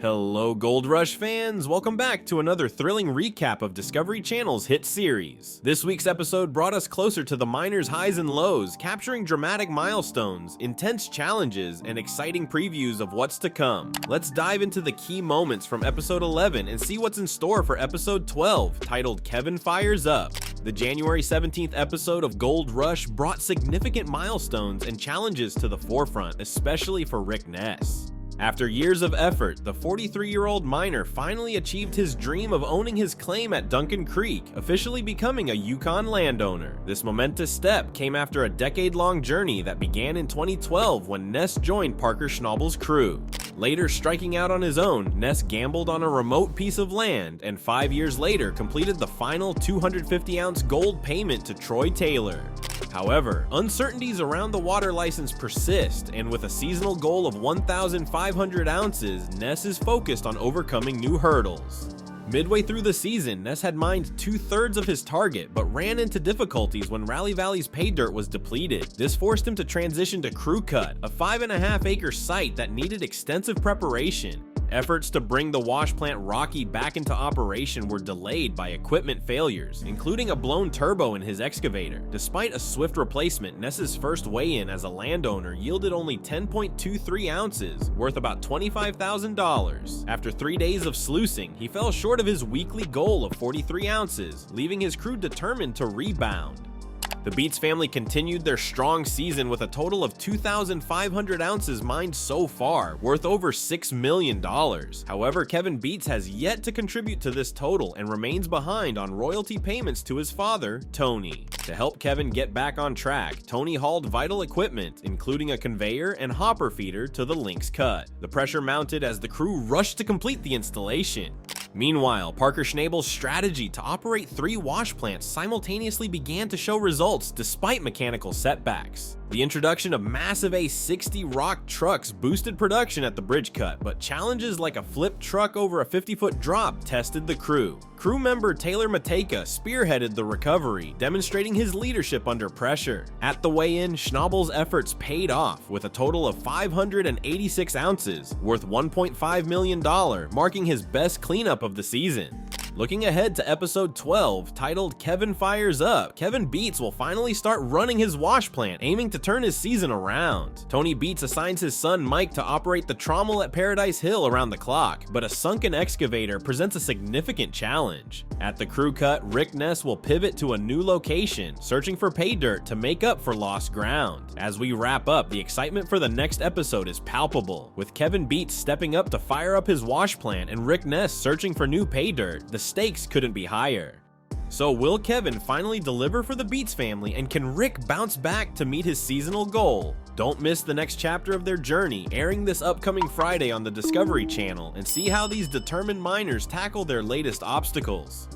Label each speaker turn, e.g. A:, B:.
A: Hello Gold Rush fans, welcome back to another thrilling recap of Discovery Channel's hit series. This week's episode brought us closer to the miners' highs and lows, capturing dramatic milestones, intense challenges, and exciting previews of what's to come. Let's dive into the key moments from episode 11 and see what's in store for episode 12, titled Kevin Fires Up. The January 17th episode of Gold Rush brought significant milestones and challenges to the forefront, especially for Rick Ness. After years of effort, the 43-year-old miner finally achieved his dream of owning his claim at Duncan Creek, officially becoming a Yukon landowner. This momentous step came after a decade-long journey that began in 2012 when Ness joined Parker Schnabel's crew. Later striking out on his own, Ness gambled on a remote piece of land and 5 years later completed the final 250-ounce gold payment to Troy Taylor. However, uncertainties around the water license persist, and with a seasonal goal of 1,500 ounces, Ness is focused on overcoming new hurdles. Midway through the season, Ness had mined 2/3 of his target, but ran into difficulties when Rally Valley's pay dirt was depleted. This forced him to transition to Crew Cut, a 5.5-acre site that needed extensive preparation. Efforts to bring the wash plant Rocky back into operation were delayed by equipment failures, including a blown turbo in his excavator. Despite a swift replacement, Ness's first weigh-in as a landowner yielded only 10.23 ounces, worth about $25,000. After 3 days of sluicing, he fell short of his weekly goal of 43 ounces, leaving his crew determined to rebound. The Beets family continued their strong season with a total of 2,500 ounces mined so far, worth over $6 million. However, Kevin Beets has yet to contribute to this total and remains behind on royalty payments to his father, Tony. To help Kevin get back on track, Tony hauled vital equipment, including a conveyor and hopper feeder, to the Lynx Cut. The pressure mounted as the crew rushed to complete the installation. Meanwhile, Parker Schnabel's strategy to operate 3 wash plants simultaneously began to show results despite mechanical setbacks. The introduction of massive A60 rock trucks boosted production at the bridge cut, but challenges like a flipped truck over a 50-foot drop tested the crew. Crew member Taylor Mateka spearheaded the recovery, demonstrating his leadership under pressure. At the weigh-in, Schnabel's efforts paid off with a total of 586 ounces, worth $1.5 million, marking his best cleanup of the season. Looking ahead to episode 12, titled Kevin Fires Up, Kevin Beets will finally start running his wash plant, aiming to turn his season around. Tony Beets assigns his son Mike to operate the trommel at Paradise Hill around the clock, but a sunken excavator presents a significant challenge. At the Crew Cut, Rick Ness will pivot to a new location, searching for pay dirt to make up for lost ground. As we wrap up, the excitement for the next episode is palpable, with Kevin Beets stepping up to fire up his wash plant and Rick Ness searching for new pay dirt. The stakes couldn't be higher. So will Kevin finally deliver for the Beets family, and can Rick bounce back to meet his seasonal goal? Don't miss the next chapter of their journey, airing this upcoming Friday on the Discovery Channel, and see how these determined miners tackle their latest obstacles.